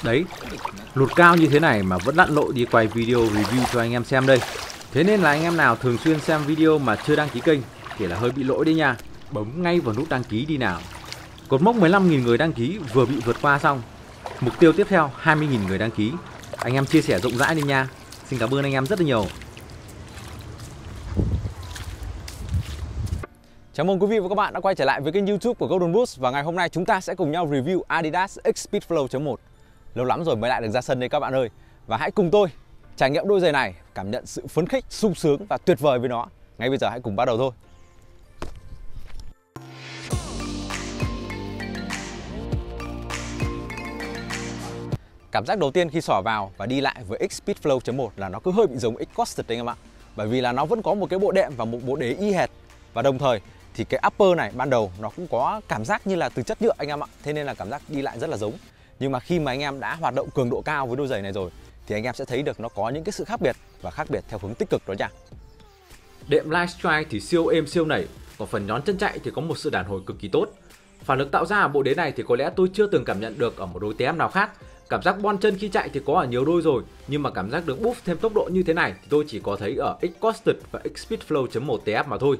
Đấy, lụt cao như thế này mà vẫn lặn lội đi quay video review cho anh em xem đây. Thế nên là anh em nào thường xuyên xem video mà chưa đăng ký kênh thì là hơi bị lỗi đấy nha. Bấm ngay vào nút đăng ký đi nào. Cột mốc 15.000 người đăng ký vừa bị vượt qua xong. Mục tiêu tiếp theo 20.000 người đăng ký. Anh em chia sẻ rộng rãi đi nha. Xin cảm ơn anh em rất là nhiều. Chào mừng quý vị và các bạn đã quay trở lại với kênh YouTube của Golden Boost. Và ngày hôm nay chúng ta sẽ cùng nhau review Adidas X Speedflow 1. Lâu lắm rồi mới lại được ra sân đây các bạn ơi. Và hãy cùng tôi trải nghiệm đôi giày này, cảm nhận sự phấn khích, sung sướng và tuyệt vời với nó. Ngay bây giờ hãy cùng bắt đầu thôi. Cảm giác đầu tiên khi xỏ vào và đi lại với X Speedflow 1 là nó cứ hơi bị giống X Costed anh em ạ. Bởi vì là nó vẫn có một cái bộ đệm và một bộ đế y hệt. Và đồng thời thì cái upper này ban đầu nó cũng có cảm giác như là từ chất nhựa anh em ạ. Thế nên là cảm giác đi lại rất là giống. Nhưng mà khi mà anh em đã hoạt động cường độ cao với đôi giày này rồi thì anh em sẽ thấy được nó có những cái sự khác biệt, và khác biệt theo hướng tích cực đó nha. Đệm Light Strike thì siêu êm siêu nảy, còn phần nhón chân chạy thì có một sự đàn hồi cực kỳ tốt. Phản lực tạo ra ở bộ đế này thì có lẽ tôi chưa từng cảm nhận được ở một đôi TF nào khác. Cảm giác bon chân khi chạy thì có ở nhiều đôi rồi, nhưng mà cảm giác được boost thêm tốc độ như thế này thì tôi chỉ có thấy ở X Costed và X Speedflow 1 TF mà thôi.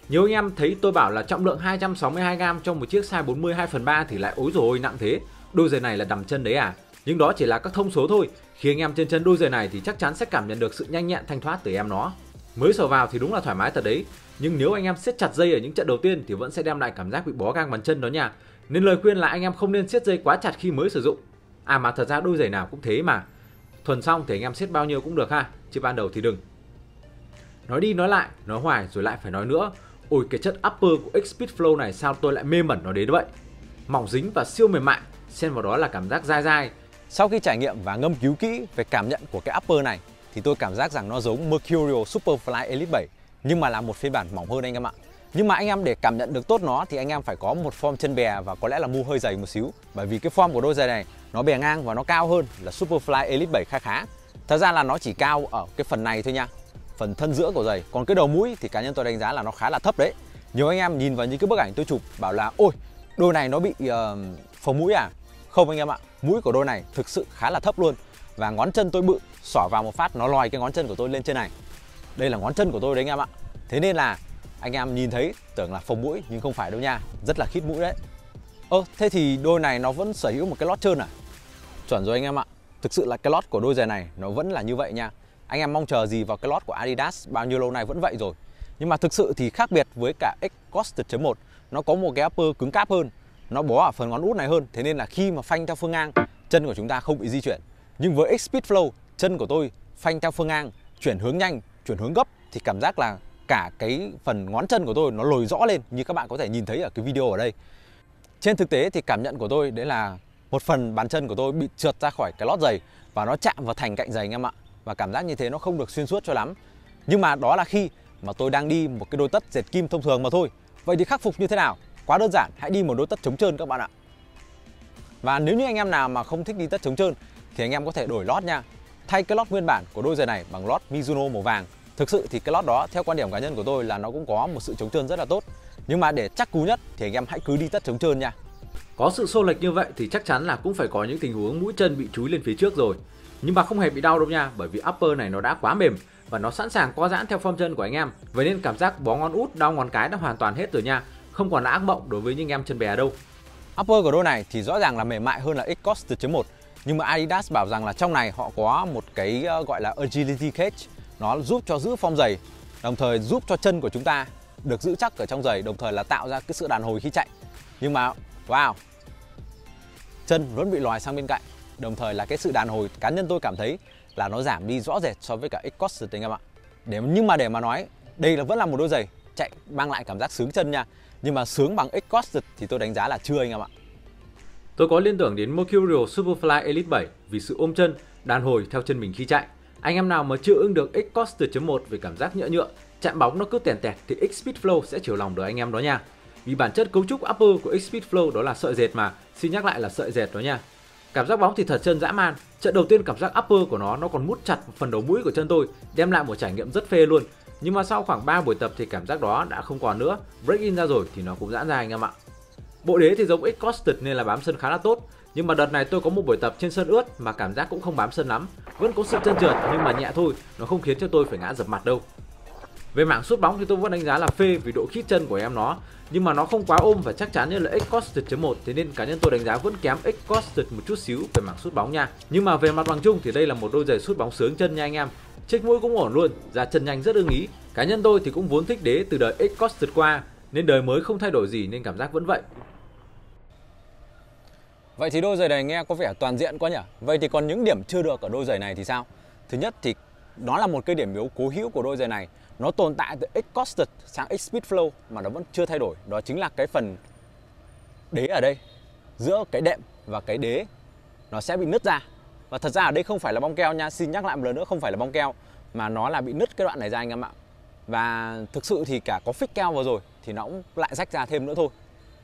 Nhiều anh em thấy tôi bảo là trọng lượng 262g trong một chiếc size 40 2/3 thì lại ối rồi nặng thế. Đôi giày này là đầm chân đấy à? Nhưng đó chỉ là các thông số thôi. Khi anh em trên chân đôi giày này thì chắc chắn sẽ cảm nhận được sự nhanh nhẹn thanh thoát từ em nó. Mới sờ vào thì đúng là thoải mái thật đấy. Nhưng nếu anh em siết chặt dây ở những trận đầu tiên thì vẫn sẽ đem lại cảm giác bị bó gang bàn chân đó nha. Nên lời khuyên là anh em không nên siết dây quá chặt khi mới sử dụng. À mà thật ra đôi giày nào cũng thế mà. Thuần xong thì anh em siết bao nhiêu cũng được ha, chứ ban đầu thì đừng. Nói đi nói lại, nói hoài rồi lại phải nói nữa. Ôi cái chất upper của X Speedflow này sao tôi lại mê mẩn nó đến vậy. Mỏng dính và siêu mềm mại, xen vào đó là cảm giác dai dai. Sau khi trải nghiệm và ngâm cứu kỹ về cảm nhận của cái upper này thì tôi cảm giác rằng nó giống Mercurial Superfly Elite 7, nhưng mà là một phiên bản mỏng hơn anh em ạ. Nhưng mà anh em để cảm nhận được tốt nó thì anh em phải có một form chân bè và có lẽ là mu hơi dày một xíu. Bởi vì cái form của đôi giày này nó bè ngang và nó cao hơn là Superfly Elite 7 khá khá. Thật ra là nó chỉ cao ở cái phần này thôi nha, phần thân giữa của giày. Còn cái đầu mũi thì cá nhân tôi đánh giá là nó khá là thấp đấy. Nhiều anh em nhìn vào những cái bức ảnh tôi chụp bảo là ôi đôi này nó bị phồng mũi à? Không anh em ạ, mũi của đôi này thực sự khá là thấp luôn. Và ngón chân tôi bự, xỏ vào một phát nó lòi cái ngón chân của tôi lên trên này. Đây là ngón chân của tôi đấy anh em ạ. Thế nên là anh em nhìn thấy tưởng là phồng mũi nhưng không phải đâu nha, rất là khít mũi đấy. Thế thì đôi này nó vẫn sở hữu một cái lót trơn à? Chuẩn rồi anh em ạ. Thực sự là cái lót của đôi giày này nó vẫn là như vậy nha. Anh em mong chờ gì vào cái lót của Adidas bao nhiêu lâu nay vẫn vậy rồi. Nhưng mà thực sự thì khác biệt với cả X Costed 1, nó có một cái upper cứng cáp hơn, nó bó ở phần ngón út này hơn. Thế nên là khi mà phanh theo phương ngang, chân của chúng ta không bị di chuyển. Nhưng với X Speedflow, chân của tôi phanh theo phương ngang, chuyển hướng nhanh, chuyển hướng gấp thì cảm giác là cả cái phần ngón chân của tôi nó lồi rõ lên, như các bạn có thể nhìn thấy ở cái video ở đây. Trên thực tế thì cảm nhận của tôi đấy là một phần bàn chân của tôi bị trượt ra khỏi cái lót giày và nó chạm vào thành cạnh giày anh em ạ. Và cảm giác như thế nó không được xuyên suốt cho lắm. Nhưng mà đó là khi mà tôi đang đi một cái đôi tất dệt kim thông thường mà thôi. Vậy thì khắc phục như thế nào? Quá đơn giản, hãy đi một đôi tất chống trơn các bạn ạ. Và nếu như anh em nào mà không thích đi tất chống trơn thì anh em có thể đổi lót nha. Thay cái lót nguyên bản của đôi giày này bằng lót Mizuno màu vàng. Thực sự thì cái lót đó theo quan điểm cá nhân của tôi là nó cũng có một sự chống trơn rất là tốt. Nhưng mà để chắc cú nhất thì anh em hãy cứ đi tất chống trơn nha. Có sự xô lệch như vậy thì chắc chắn là cũng phải có những tình huống mũi chân bị chúi lên phía trước rồi. Nhưng mà không hề bị đau đâu nha, bởi vì upper này nó đã quá mềm và nó sẵn sàng co giãn theo form chân của anh em. Vậy nên cảm giác bó ngón út, đau ngón cái đã hoàn toàn hết rồi nha. Không còn là ác mộng đối với những em chân bè đâu. Upper của đôi này thì rõ ràng là mềm mại hơn là X Costed 1. Nhưng mà Adidas bảo rằng là trong này họ có một cái gọi là Agility Cage. Nó giúp cho giữ form giày, đồng thời giúp cho chân của chúng ta được giữ chắc ở trong giày, đồng thời là tạo ra cái sự đàn hồi khi chạy. Nhưng mà wow, chân vẫn bị lòi sang bên cạnh. Đồng thời là cái sự đàn hồi cá nhân tôi cảm thấy là nó giảm đi rõ rệt so với cả X Costed anh em ạ. Nhưng mà để mà nói đây là vẫn là một đôi giày chạy mang lại cảm giác sướng chân nha. Nhưng mà sướng bằng X Costed thì tôi đánh giá là chưa anh em ạ. Tôi có liên tưởng đến Mercurial Superfly Elite 7 vì sự ôm chân, đàn hồi theo chân mình khi chạy. Anh em nào mà chưa ưng được X Costed 1 về cảm giác nhựa nhựa, chạm bóng nó cứ tèn tẹt thì X Speedflow sẽ chiều lòng được anh em đó nha. Vì bản chất cấu trúc upper của X Speedflow đó là sợi dệt mà, xin nhắc lại là sợi dệt đó nha. Cảm giác bóng thì thật chân dã man. Trận đầu tiên cảm giác upper của nó còn mút chặt phần đầu mũi của chân tôi, đem lại một trải nghiệm rất phê luôn. Nhưng mà sau khoảng 3 buổi tập thì cảm giác đó đã không còn nữa, break in ra rồi thì nó cũng giãn ra anh em ạ. Bộ đế thì giống X Costed nên là bám sân khá là tốt, Nhưng mà đợt này tôi có một buổi tập trên sân ướt mà cảm giác cũng không bám sân lắm, vẫn có sự trơn trượt nhưng mà nhẹ thôi, nó không khiến cho tôi phải ngã dập mặt đâu. Về mảng sút bóng thì tôi vẫn đánh giá là phê vì độ khít chân của em nó, nhưng mà nó không quá ôm và chắc chắn như là X-Costed.1, thế nên cá nhân tôi đánh giá vẫn kém X-Costed một chút xíu về mảng sút bóng nha. Nhưng mà về mặt bằng chung thì đây là một đôi giày sút bóng sướng chân nha anh em. Chếch mũi cũng ổn luôn, ra chân nhanh rất ưng ý. Cá nhân tôi thì cũng vốn thích đế từ đời X-Costed qua, nên đời mới không thay đổi gì nên cảm giác vẫn vậy. Vậy thì đôi giày này nghe có vẻ toàn diện quá nhỉ? Vậy thì còn những điểm chưa được ở đôi giày này thì sao? Thứ nhất thì nó là một cái điểm yếu cố hữu của đôi giày này. Nó tồn tại từ X-Costed sang X-Speedflow mà nó vẫn chưa thay đổi. Đó chính là cái phần đế ở đây, giữa cái đệm và cái đế nó sẽ bị nứt ra. Và thật ra ở đây không phải là bong keo nha, xin nhắc lại một lần nữa, không phải là bong keo mà nó là bị nứt cái đoạn này ra anh em ạ. Và thực sự thì cả có fix keo vào rồi thì nó cũng lại rách ra thêm nữa thôi.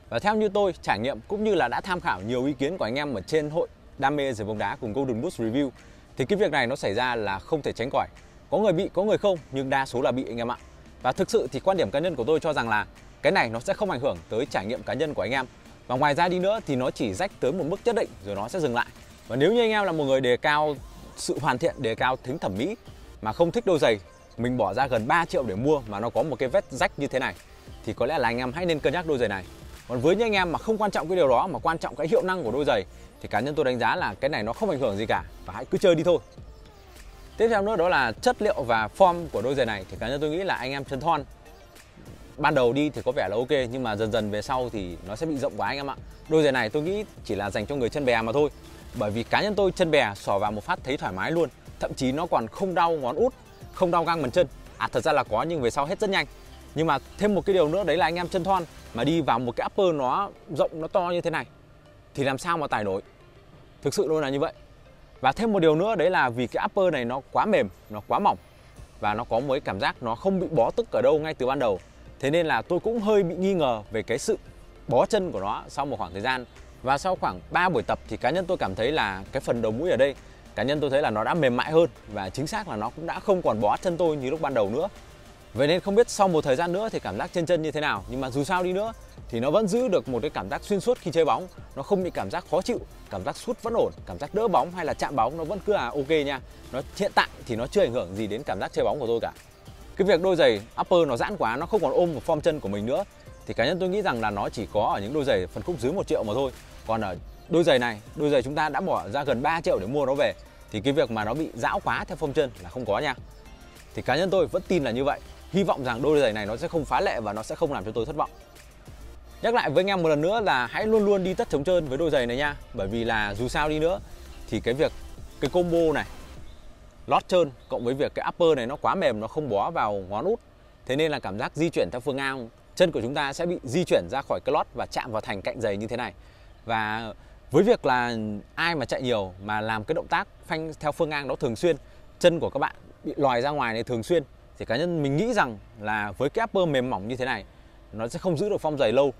Và theo như tôi trải nghiệm cũng như là đã tham khảo nhiều ý kiến của anh em ở trên hội đam mê giày bóng đá cùng Golden Boots Review, thì cái việc này nó xảy ra là không thể tránh khỏi. Có người bị, có người không, nhưng đa số là bị anh em ạ. Và thực sự thì quan điểm cá nhân của tôi cho rằng là cái này nó sẽ không ảnh hưởng tới trải nghiệm cá nhân của anh em. Và ngoài ra đi nữa thì nó chỉ rách tới một mức nhất định rồi nó sẽ dừng lại. Và nếu như anh em là một người đề cao sự hoàn thiện, đề cao tính thẩm mỹ mà không thích đôi giày mình bỏ ra gần 3 triệu để mua mà nó có một cái vết rách như thế này, thì có lẽ là anh em hãy nên cân nhắc đôi giày này. Còn với những anh em mà không quan trọng cái điều đó mà quan trọng cái hiệu năng của đôi giày thì cá nhân tôi đánh giá là cái này nó không ảnh hưởng gì cả và hãy cứ chơi đi thôi. Tiếp theo nữa đó là chất liệu và form của đôi giày này thì cá nhân tôi nghĩ là anh em chân thon ban đầu đi thì có vẻ là ok, nhưng mà dần dần về sau thì nó sẽ bị rộng quá anh em ạ. Đôi giày này tôi nghĩ chỉ là dành cho người chân bè mà thôi. Bởi vì cá nhân tôi chân bè xỏ vào một phát thấy thoải mái luôn, thậm chí nó còn không đau ngón út, không đau gang bàn chân. Thật ra là có nhưng về sau hết rất nhanh. Nhưng mà thêm một cái điều nữa đấy là anh em chân thon mà đi vào một cái upper nó rộng, nó to như thế này thì làm sao mà tải nổi. Thực sự luôn là như vậy. Và thêm một điều nữa đấy là vì cái upper này nó quá mềm, nó quá mỏng và nó có một cái cảm giác nó không bị bó tức ở đâu ngay từ ban đầu. Thế nên là tôi cũng hơi bị nghi ngờ về cái sự bó chân của nó sau một khoảng thời gian. Và sau khoảng 3 buổi tập thì cá nhân tôi cảm thấy là cái phần đầu mũi ở đây, cá nhân tôi thấy là nó đã mềm mại hơn và chính xác là nó cũng đã không còn bó chân tôi như lúc ban đầu nữa. Vậy nên không biết sau một thời gian nữa thì cảm giác trên chân như thế nào, nhưng mà dù sao đi nữa thì nó vẫn giữ được một cái cảm giác xuyên suốt khi chơi bóng. Nó không bị cảm giác khó chịu, cảm giác sút vẫn ổn, cảm giác đỡ bóng hay là chạm bóng nó vẫn cứ là ok nha. Nó hiện tại thì nó chưa ảnh hưởng gì đến cảm giác chơi bóng của tôi cả. Cái việc đôi giày upper nó giãn quá, nó không còn ôm vào form chân của mình nữa thì cá nhân tôi nghĩ rằng là nó chỉ có ở những đôi giày phân khúc dưới 1 triệu mà thôi. Còn ở đôi giày này, đôi giày chúng ta đã bỏ ra gần 3 triệu để mua nó về thì cái việc mà nó bị rão quá theo form chân là không có nha. Thì cá nhân tôi vẫn tin là như vậy. Hy vọng rằng đôi giày này nó sẽ không phá lệ và nó sẽ không làm cho tôi thất vọng. Nhắc lại với anh em một lần nữa là hãy luôn luôn đi tất chống trơn với đôi giày này nha. Bởi vì là dù sao đi nữa thì cái combo này, lót trơn cộng với việc cái upper này nó quá mềm, nó không bó vào ngón út. Thế nên là cảm giác di chuyển theo phương ngang, chân của chúng ta sẽ bị di chuyển ra khỏi cái lót và chạm vào thành cạnh giày như thế này. Và với việc là ai mà chạy nhiều mà làm cái động tác phanh theo phương ngang đó thường xuyên, chân của các bạn bị lòi ra ngoài này thường xuyên, thì cá nhân mình nghĩ rằng là với cái upper mềm mỏng như thế này nó sẽ không giữ được form giày lâu.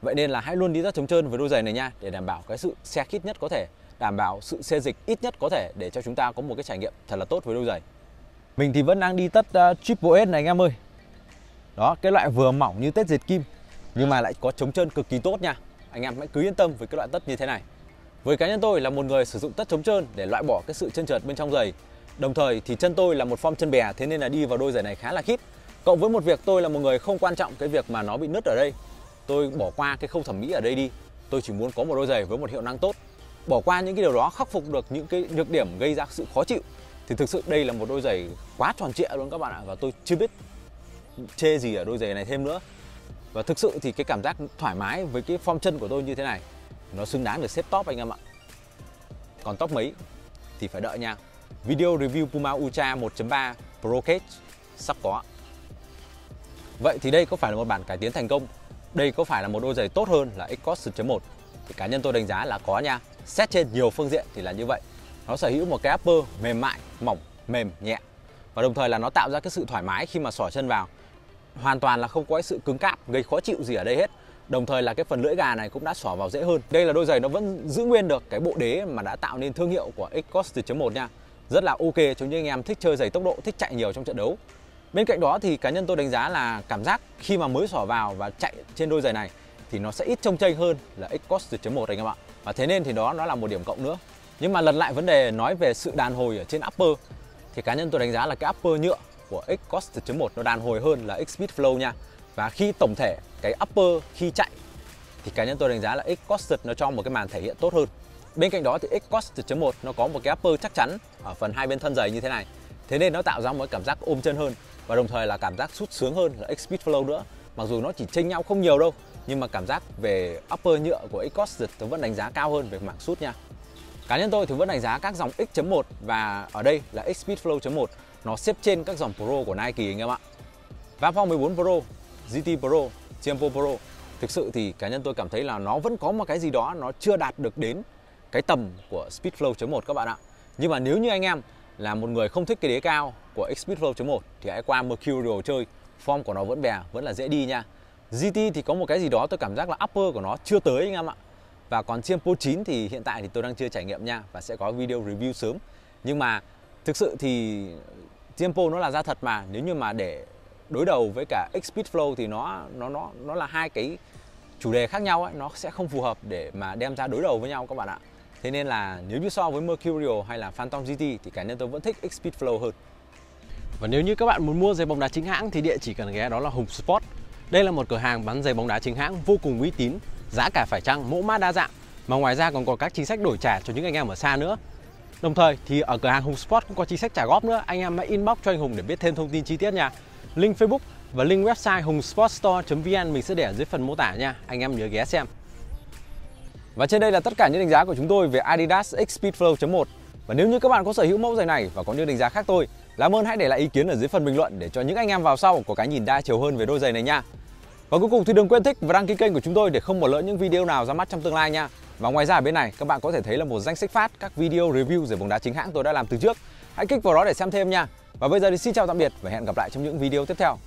Vậy nên là hãy luôn đi tất chống trơn với đôi giày này nha, để đảm bảo cái sự xe khít nhất có thể, đảm bảo sự xê dịch ít nhất có thể để cho chúng ta có một cái trải nghiệm thật là tốt với đôi giày. Mình thì vẫn đang đi tất Triple S này anh em ơi. Đó, cái loại vừa mỏng như tất dệt kim nhưng mà lại có chống trơn cực kỳ tốt nha. Anh em hãy cứ yên tâm với cái loại tất như thế này. Với cá nhân tôi là một người sử dụng tất chống trơn để loại bỏ cái sự trơn trượt bên trong giày. Đồng thời thì chân tôi là một form chân bè, thế nên là đi vào đôi giày này khá là khít. Cộng với một việc tôi là một người không quan trọng cái việc mà nó bị nứt ở đây. Tôi bỏ qua cái khâu thẩm mỹ ở đây đi. Tôi chỉ muốn có một đôi giày với một hiệu năng tốt. Bỏ qua những cái điều đó, khắc phục được những cái nhược điểm gây ra sự khó chịu, thì thực sự đây là một đôi giày quá tròn trịa luôn các bạn ạ. Và tôi chưa biết chê gì ở đôi giày này thêm nữa. Và thực sự thì cái cảm giác thoải mái với cái form chân của tôi như thế này nó xứng đáng được xếp top anh em ạ. Còn top mấy thì phải đợi nha. Video review Puma Ultra 1.3 Pro Cage sắp có. Vậy thì đây có phải là một bản cải tiến thành công? Đây có phải là một đôi giày tốt hơn là X-Costed.1? Thì cá nhân tôi đánh giá là có nha. Xét trên nhiều phương diện thì là như vậy. Nó sở hữu một cái upper mềm mại, mỏng, mềm, nhẹ. Và đồng thời là nó tạo ra cái sự thoải mái khi mà xỏ chân vào. Hoàn toàn là không có cái sự cứng cáp, gây khó chịu gì ở đây hết. Đồng thời là cái phần lưỡi gà này cũng đã xỏ vào dễ hơn. Đây là đôi giày nó vẫn giữ nguyên được cái bộ đế mà đã tạo nên thương hiệu của X-Costed.1 nha. Rất là ok cho những anh em thích chơi giày tốc độ, thích chạy nhiều trong trận đấu. Bên cạnh đó thì cá nhân tôi đánh giá là cảm giác khi mà mới xỏ vào và chạy trên đôi giày này thì nó sẽ ít trông chênh hơn là X-Costed.1 anh em ạ. Và thế nên thì đó nó là một điểm cộng nữa. Nhưng mà lật lại vấn đề nói về sự đàn hồi ở trên upper thì cá nhân tôi đánh giá là cái upper nhựa của X-Coast.1 nó đàn hồi hơn là X-Speed Flow nha. Và khi tổng thể cái upper khi chạy thì cá nhân tôi đánh giá là X-Coast nó cho một cái màn thể hiện tốt hơn. Bên cạnh đó thì X-Coast.1 nó có một cái upper chắc chắn ở phần hai bên thân giày như thế này. Thế nên nó tạo ra một cảm giác ôm chân hơn và đồng thời là cảm giác sút sướng hơn là X-Speed Flow nữa. Mặc dù nó chỉ chênh nhau không nhiều đâu, nhưng mà cảm giác về upper nhựa của X-Coast tôi vẫn đánh giá cao hơn về mảng sút nha. Cá nhân tôi thì vẫn đánh giá các dòng X.1 và ở đây là X-Speed Flow.1 nó xếp trên các dòng Pro của Nike anh em ạ. Vapor 14 Pro, GT Pro, Tiempo Pro. Thực sự thì cá nhân tôi cảm thấy là nó vẫn có một cái gì đó nó chưa đạt được đến cái tầm của Speedflow.1 các bạn ạ. Nhưng mà nếu như anh em là một người không thích cái đế cao của Speedflow.1 thì hãy qua Mercurial chơi, form của nó vẫn bè, vẫn là dễ đi nha. GT thì có một cái gì đó tôi cảm giác là upper của nó chưa tới anh em ạ. Và còn Tiempo 9 thì hiện tại thì tôi đang chưa trải nghiệm nha và sẽ có video review sớm. Nhưng mà thực sự thì Tiempo nó là da thật mà, nếu như mà để đối đầu với cả Speedflow thì nó là hai cái chủ đề khác nhau ấy, nó sẽ không phù hợp để mà đem ra đối đầu với nhau các bạn ạ. Thế nên là nếu như so với Mercurial hay là Phantom GT thì cá nhân tôi vẫn thích Speedflow hơn. Và nếu như các bạn muốn mua giày bóng đá chính hãng thì địa chỉ cần ghé đó là Hùng Sport. Đây là một cửa hàng bán giày bóng đá chính hãng vô cùng uy tín, giá cả phải chăng, mẫu mã đa dạng, mà ngoài ra còn có các chính sách đổi trả cho những anh em ở xa nữa. Đồng thời thì ở cửa hàng Hùng Sport cũng có chính sách trả góp nữa, anh em hãy inbox cho anh Hùng để biết thêm thông tin chi tiết nha. Link Facebook và link website hungsportstore.vn mình sẽ để ở dưới phần mô tả nha, anh em nhớ ghé xem. Và trên đây là tất cả những đánh giá của chúng tôi về Adidas X Speedflow.1. Và nếu như các bạn có sở hữu mẫu giày này và có những đánh giá khác tôi, làm ơn hãy để lại ý kiến ở dưới phần bình luận để cho những anh em vào sau có cái nhìn đa chiều hơn về đôi giày này nha. Và cuối cùng thì đừng quên thích và đăng ký kênh của chúng tôi để không bỏ lỡ những video nào ra mắt trong tương lai nha. Và ngoài ra ở bên này các bạn có thể thấy là một danh sách phát các video review giày bóng đá chính hãng tôi đã làm từ trước. Hãy kích vào đó để xem thêm nha. Và bây giờ thì xin chào tạm biệt và hẹn gặp lại trong những video tiếp theo.